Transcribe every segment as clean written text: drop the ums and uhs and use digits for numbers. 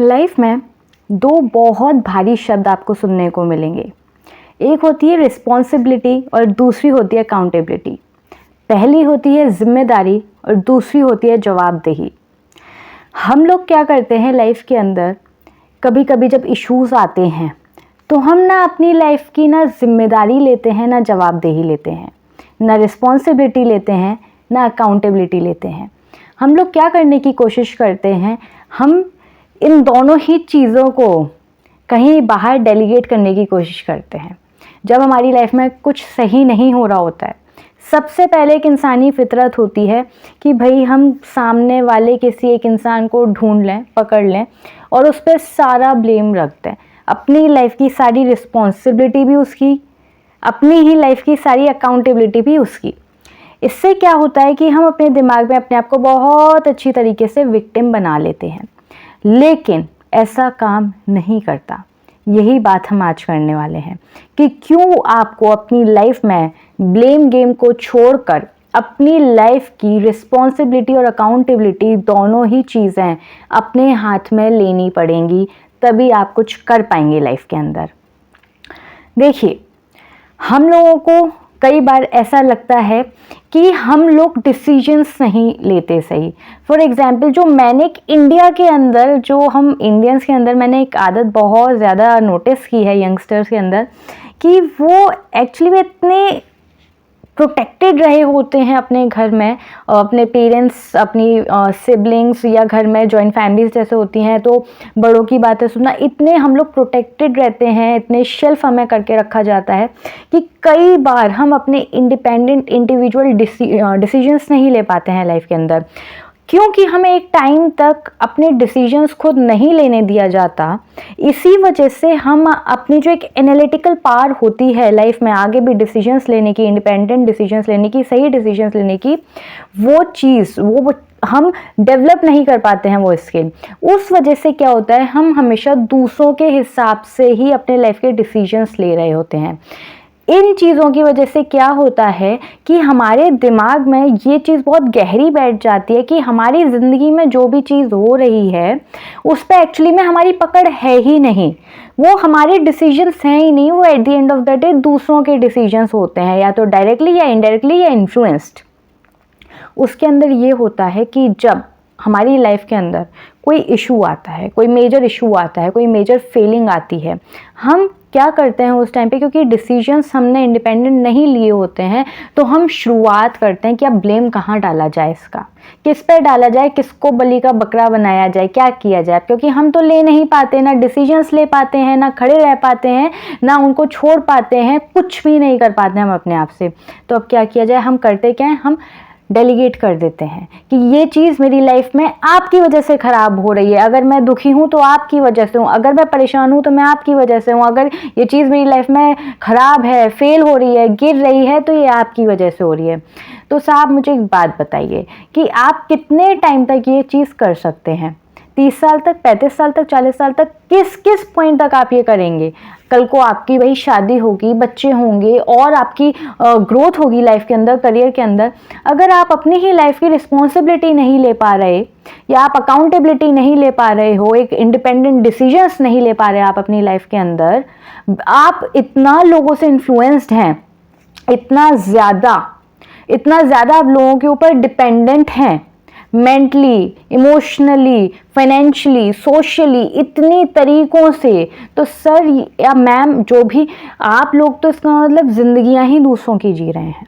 Life में दो बहुत भारी शब्द आपको सुनने को मिलेंगे। एक होती है रिस्पॉन्सिबिलिटी और दूसरी होती है अकाउंटेबिलिटी। पहली होती है जिम्मेदारी और दूसरी होती है जवाबदेही। हम लोग क्या करते हैं लाइफ के अंदर, कभी कभी जब इश्यूज आते हैं तो हम ना अपनी लाइफ की ना जिम्मेदारी लेते हैं, ना जवाबदेही लेते हैं, ना रिस्पॉन्सिबिलिटी लेते हैं, ना अकाउंटेबिलिटी लेते हैं। हम लोग क्या करने की कोशिश करते हैं, हम इन दोनों ही चीज़ों को कहीं बाहर डेलीगेट करने की कोशिश करते हैं। जब हमारी लाइफ में कुछ सही नहीं हो रहा होता है, सबसे पहले एक इंसानी फितरत होती है कि भाई हम सामने वाले किसी एक इंसान को ढूंढ लें, पकड़ लें और उस पर सारा ब्लेम रख दें। अपनी लाइफ की सारी रिस्पॉन्सिबिलिटी भी उसकी, अपनी ही लाइफ की सारी अकाउंटेबिलिटी भी उसकी। इससे क्या होता है कि हम अपने दिमाग में अपने आप को बहुत अच्छी तरीके से विक्टिम बना लेते हैं, लेकिन ऐसा काम नहीं करता। यही बात हम आज करने वाले हैं कि क्यों आपको अपनी लाइफ में ब्लेम गेम को छोड़कर अपनी लाइफ की रिस्पॉन्सिबिलिटी और अकाउंटेबिलिटी दोनों ही चीज़ें अपने हाथ में लेनी पड़ेंगी, तभी आप कुछ कर पाएंगे लाइफ के अंदर। देखिए, हम लोगों को कई बार ऐसा लगता है कि हम लोग डिसीजंस नहीं लेते सही। फॉर एग्जांपल, जो मैंने इंडिया के अंदर, जो हम इंडियंस के अंदर मैंने एक आदत बहुत ज़्यादा नोटिस की है यंगस्टर्स के अंदर, कि वो एक्चुअली में इतने प्रोटेक्टेड रहे होते हैं अपने घर में, अपने पेरेंट्स, अपनी सिबलिंग्स या घर में जॉइंट फैमिलीज जैसे होती हैं तो बड़ों की बातें सुनना, इतने हम लोग प्रोटेक्टेड रहते हैं, इतने शेल्फ हमें करके रखा जाता है कि कई बार हम अपने इंडिपेंडेंट इंडिविजुअल डिसीजंस नहीं ले पाते हैं लाइफ के अंदर, क्योंकि हमें एक टाइम तक अपने डिसीजंस खुद नहीं लेने दिया जाता। इसी वजह से हम अपनी जो एक एनालिटिकल पावर होती है लाइफ में आगे भी डिसीजंस लेने की, इंडिपेंडेंट डिसीजंस लेने की, सही डिसीजंस लेने की, वो चीज़ वो हम डेवलप नहीं कर पाते हैं वो स्किल। उस वजह से क्या होता है, हम हमेशा दूसरों के हिसाब से ही अपने लाइफ के डिसीजंस ले रहे होते हैं। इन चीज़ों की वजह से क्या होता है कि हमारे दिमाग में ये चीज़ बहुत गहरी बैठ जाती है कि हमारी ज़िंदगी में जो भी चीज़ हो रही है उस पर एक्चुअली में हमारी पकड़ है ही नहीं, वो हमारे डिसीजंस हैं ही नहीं, वो at the end of the day दूसरों के डिसीजंस होते हैं, या तो डायरेक्टली या इनडायरेक्टली या इन्फ्लुएंस्ड। उसके अंदर ये होता है कि जब हमारी लाइफ के अंदर कोई इशू आता है, कोई मेजर इशू आता है, कोई मेजर फेलिंग आती है, हम क्या करते हैं उस टाइम पे, क्योंकि डिसीजंस हमने इंडिपेंडेंट नहीं लिए होते हैं, तो हम शुरुआत करते हैं कि अब ब्लेम कहाँ डाला जाए, इसका किस पे डाला जाए, किसको बलि का बकरा बनाया जाए, क्या किया जाए, क्योंकि हम तो ले नहीं पाते, ना डिसीजंस ले पाते हैं, ना खड़े रह पाते हैं, ना उनको छोड़ पाते हैं, कुछ भी नहीं कर पाते हम अपने आप से। तो अब क्या किया जाए, हम करते क्या है, हम डेलीगेट कर देते हैं कि ये चीज़ मेरी लाइफ में आपकी वजह से ख़राब हो रही है, अगर मैं दुखी हूँ तो आपकी वजह से हूँ, अगर मैं परेशान हूँ तो मैं आपकी वजह से हूँ, अगर ये चीज़ मेरी लाइफ में ख़राब है, फेल हो रही है, गिर रही है, तो ये आपकी वजह से हो रही है। तो साहब मुझे एक बात बताइए कि आप कितने टाइम तक ये चीज़ कर सकते हैं? 30 साल तक, 35 साल तक, 40 साल तक? किस किस पॉइंट तक आप ये करेंगे? कल को आपकी वही शादी होगी, बच्चे होंगे और आपकी ग्रोथ होगी लाइफ के अंदर, करियर के अंदर। अगर आप अपनी ही लाइफ की रिस्पॉन्सिबिलिटी नहीं ले पा रहे, या आप अकाउंटेबिलिटी नहीं ले पा रहे हो, एक इंडिपेंडेंट डिसीजंस नहीं ले पा रहे आप अपनी लाइफ के अंदर, आप इतना लोगों से इन्फ्लुएंस्ड हैं, इतना ज़्यादा आप लोगों के ऊपर डिपेंडेंट हैं, मेंटली, इमोशनली, फाइनेंशियली, सोशली, इतनी तरीक़ों से, तो सर या मैम जो भी आप लोग, तो इसका मतलब ज़िंदगियां ही दूसरों की जी रहे हैं।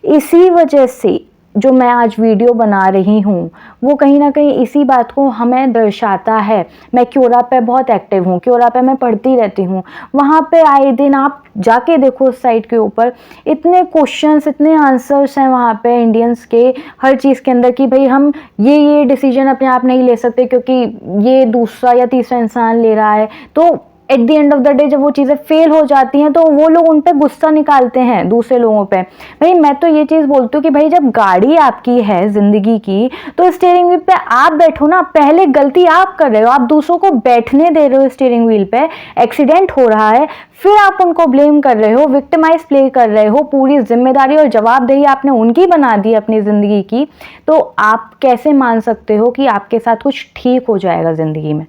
इसी वजह से जो मैं आज वीडियो बना रही हूँ वो कहीं ना कहीं इसी बात को हमें दर्शाता है। मैं क्योरा पे बहुत एक्टिव हूँ, क्योरा पे मैं पढ़ती रहती हूँ, वहाँ पे आए दिन आप जाके देखो उस साइट के ऊपर, इतने क्वेश्चंस, इतने आंसर्स हैं वहाँ पे इंडियंस के हर चीज़ के अंदर कि भाई हम ये डिसीजन अपने आप नहीं ले सकते क्योंकि ये दूसरा या तीसरा इंसान ले रहा है। तो at the end of the day जब वो चीज़ें फेल हो जाती हैं तो वो लोग उन पे गुस्सा निकालते हैं दूसरे लोगों पे। भाई मैं तो ये चीज़ बोलती हूँ कि भाई जब गाड़ी आपकी है ज़िंदगी की, तो स्टीयरिंग व्हील पे आप बैठो ना, पहले गलती आप कर रहे हो, आप दूसरों को बैठने दे रहे हो स्टीयरिंग व्हील पे, एक्सीडेंट हो रहा है, फिर आप उनको ब्लेम कर रहे हो, विक्टिमाइज प्ले कर रहे हो, पूरी जिम्मेदारी और जवाबदेही आपने उनकी बना दी अपनी ज़िंदगी की। तो आप कैसे मान सकते हो कि आपके साथ कुछ ठीक हो जाएगा ज़िंदगी में?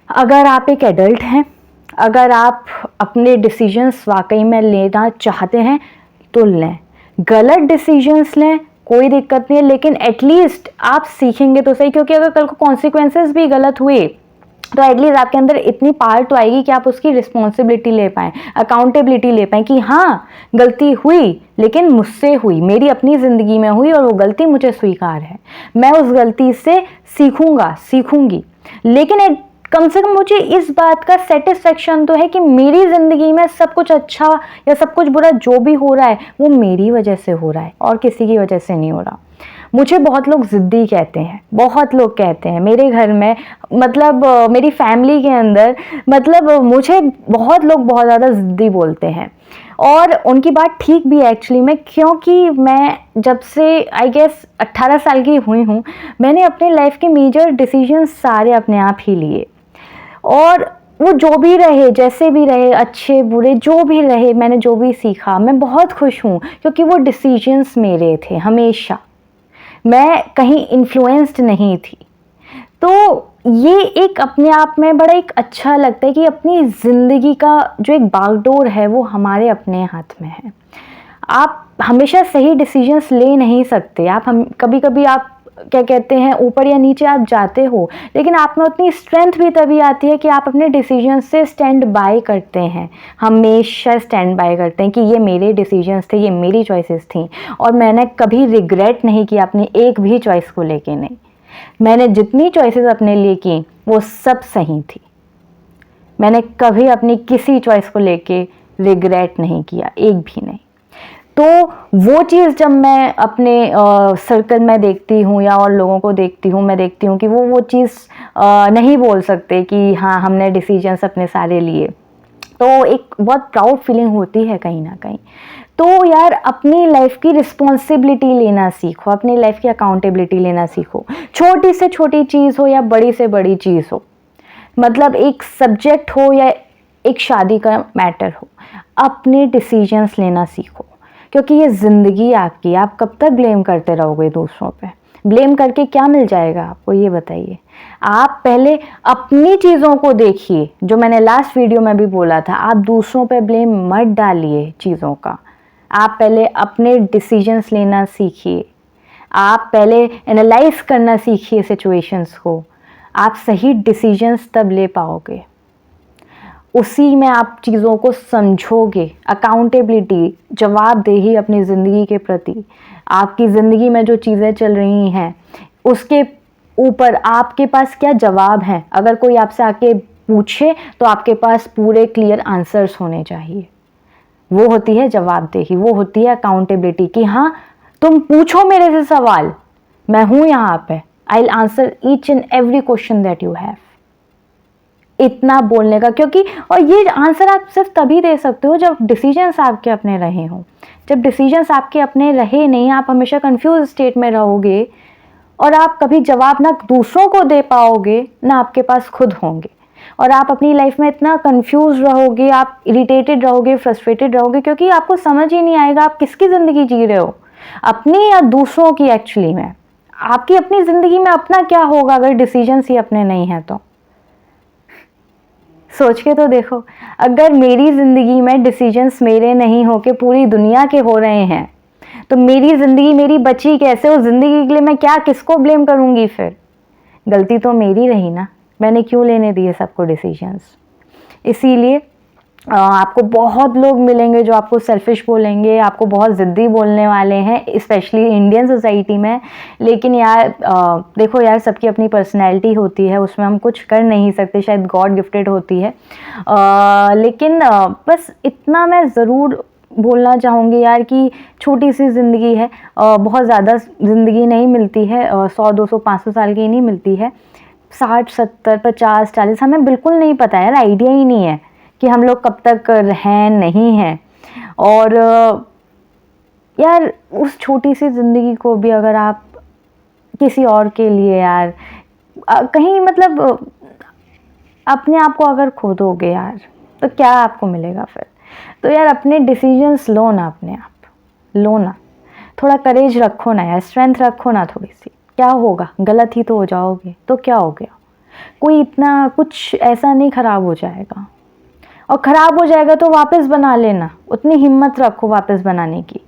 अगर आप एक एडल्ट हैं, अगर आप अपने डिसीजंस वाकई में लेना चाहते हैं तो लें, गलत डिसीजंस लें कोई दिक्कत नहीं है, लेकिन एटलीस्ट आप सीखेंगे तो सही, क्योंकि अगर कल को कॉन्सिक्वेंसेस भी गलत हुए तो एटलीस्ट आपके अंदर इतनी पावर तो आएगी कि आप उसकी रिस्पॉन्सिबिलिटी ले पाएँ, अकाउंटेबिलिटी ले पाएँ कि हाँ गलती हुई लेकिन मुझसे हुई, मेरी अपनी ज़िंदगी में हुई और वो गलती मुझे स्वीकार है, मैं उस गलती से सीखूंगी। लेकिन कम से कम मुझे इस बात का सेटिस्फेक्शन तो है कि मेरी ज़िंदगी में सब कुछ अच्छा या सब कुछ बुरा जो भी हो रहा है वो मेरी वजह से हो रहा है और किसी की वजह से नहीं हो रहा। मुझे बहुत लोग ज़िद्दी कहते हैं, बहुत लोग कहते हैं मेरे घर में, मतलब मेरी फैमिली के अंदर, मतलब मुझे बहुत लोग बहुत ज़्यादा ज़िद्दी बोलते हैं और उनकी बात ठीक भी है एक्चुअली में, क्योंकि मैं जब से आई गेस 18 साल की हुई हूँ मैंने अपने लाइफ के मेजर डिसीजंस सारे अपने आप ही लिए, और वो जो भी रहे, जैसे भी रहे, अच्छे बुरे जो भी रहे, मैंने जो भी सीखा मैं बहुत खुश हूँ, क्योंकि वो डिसीजंस मेरे थे हमेशा, मैं कहीं इन्फ्लुएंस्ड नहीं थी। तो ये एक अपने आप में बड़ा एक अच्छा लगता है कि अपनी ज़िंदगी का जो एक बागडोर है वो हमारे अपने हाथ में है। आप हमेशा सही डिसीजंस ले नहीं सकते, आप हम कभी कभी आप क्या कहते हैं ऊपर या नीचे आप जाते हो, लेकिन आप में उतनी स्ट्रेंथ भी तभी आती है कि आप अपने डिसीजन से स्टैंड बाय करते हैं, हमेशा स्टैंड बाय करते हैं कि ये मेरे डिसीजंस थे, ये मेरी चॉइसेस थी और मैंने कभी रिग्रेट नहीं किया अपनी एक भी चॉइस को लेके। नहीं, मैंने जितनी चॉइसेस अपने लिए की वो सब सही थी, मैंने कभी अपनी किसी चॉइस को लेके रिग्रेट नहीं किया, एक भी नहीं। तो वो चीज़ जब मैं अपने सर्कल में देखती हूँ या और लोगों को देखती हूँ, मैं देखती हूँ कि वो चीज़ नहीं बोल सकते कि हाँ हमने डिसीजंस अपने सारे लिए, तो एक बहुत प्राउड फीलिंग होती है कहीं ना कहीं। तो यार अपनी लाइफ की रिस्पॉन्सिबिलिटी लेना सीखो, अपनी लाइफ की अकाउंटेबिलिटी लेना सीखो, छोटी से छोटी चीज़ हो या बड़ी से बड़ी चीज़ हो, मतलब एक सब्जेक्ट हो या एक शादी का मैटर हो, अपने डिसीजंस लेना सीखो, क्योंकि ये ज़िंदगी आपकी, आप कब तक ब्लेम करते रहोगे दूसरों पे? ब्लेम करके क्या मिल जाएगा आपको, ये बताइए। आप पहले अपनी चीज़ों को देखिए, जो मैंने लास्ट वीडियो में भी बोला था, आप दूसरों पे ब्लेम मत डालिए चीज़ों का, आप पहले अपने डिसीजंस लेना सीखिए, आप पहले एनालाइज करना सीखिए सिचुएशंस को, आप सही डिसीजंस तब ले पाओगे, उसी में आप चीज़ों को समझोगे। अकाउंटेबिलिटी, जवाबदेही अपनी ज़िंदगी के प्रति, आपकी ज़िंदगी में जो चीज़ें चल रही हैं उसके ऊपर आपके पास क्या जवाब हैं, अगर कोई आपसे आके पूछे तो आपके पास पूरे क्लियर आंसर्स होने चाहिए। वो होती है जवाबदेही, वो होती है अकाउंटेबिलिटी कि हाँ तुम पूछो मेरे से सवाल, मैं हूँ यहाँ पे, I will answer each and every question that you have. इतना बोलने का, क्योंकि और ये आंसर आप सिर्फ तभी दे सकते हो जब डिसीजंस आपके अपने रहे हों। जब डिसीजंस आपके अपने रहे नहीं, आप हमेशा कंफ्यूज स्टेट में रहोगे और आप कभी जवाब ना दूसरों को दे पाओगे ना आपके पास खुद होंगे, और आप अपनी लाइफ में इतना कंफ्यूज रहोगे, आप इरिटेटेड रहोगे, फ्रस्ट्रेटेड रहोगे, क्योंकि आपको समझ ही नहीं आएगा आप किसकी ज़िंदगी जी रहे हो, अपनी या दूसरों की। एक्चुअली में आपकी अपनी ज़िंदगी में अपना क्या होगा अगर डिसीजंस ही अपने नहीं हैं तो? सोच के तो देखो, अगर मेरी ज़िंदगी में डिसीजंस मेरे नहीं हो के पूरी दुनिया के हो रहे हैं तो मेरी ज़िंदगी मेरी बची कैसे? उस ज़िंदगी के लिए मैं क्या किसको ब्लेम करूँगी? फिर गलती तो मेरी रही ना, मैंने क्यों लेने दिए सबको डिसीजंस। इसीलिए आपको बहुत लोग मिलेंगे जो आपको सेल्फिश बोलेंगे, आपको बहुत ज़िद्दी बोलने वाले हैं, स्पेशली इंडियन सोसाइटी में। लेकिन यार देखो यार, सबकी अपनी पर्सनैलिटी होती है, उसमें हम कुछ कर नहीं सकते, शायद गॉड गिफ्टेड होती है। लेकिन बस इतना मैं ज़रूर बोलना चाहूँगी यार कि छोटी सी ज़िंदगी है, बहुत ज़्यादा ज़िंदगी नहीं मिलती है, 100 200 500 साल की नहीं मिलती है, 60 70 50 40, हमें बिल्कुल नहीं पता यार, आइडिया ही नहीं है कि हम लोग कब तक हैं नहीं हैं। और यार उस छोटी सी ज़िंदगी को भी अगर आप किसी और के लिए यार कहीं मतलब अपने आप को अगर खो दोगे यार तो क्या आपको मिलेगा फिर? तो यार अपने डिसीजंस लो ना, अपने आप लो ना, थोड़ा करेज रखो ना यार, स्ट्रेंथ रखो ना थोड़ी सी। क्या होगा, गलत ही तो हो जाओगे तो क्या हो गया? कोई इतना कुछ ऐसा नहीं ख़राब हो जाएगा, और ख़राब हो जाएगा तो वापस बना लेना, उतनी हिम्मत रखो वापस बनाने की,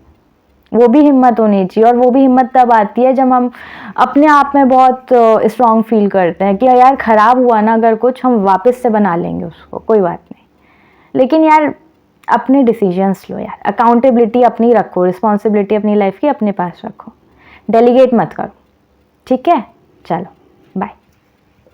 वो भी हिम्मत होनी चाहिए। और वो भी हिम्मत तब आती है जब हम अपने आप में बहुत स्ट्रांग फील करते हैं कि यार ख़राब हुआ ना अगर कुछ, हम वापस से बना लेंगे उसको, कोई बात नहीं। लेकिन यार अपने डिसीजंस लो यार, अकाउंटेबिलिटी अपनी रखो, रिस्पॉन्सिबिलिटी अपनी लाइफ की अपने पास रखो, डेलीगेट मत करो, ठीक है? चलो।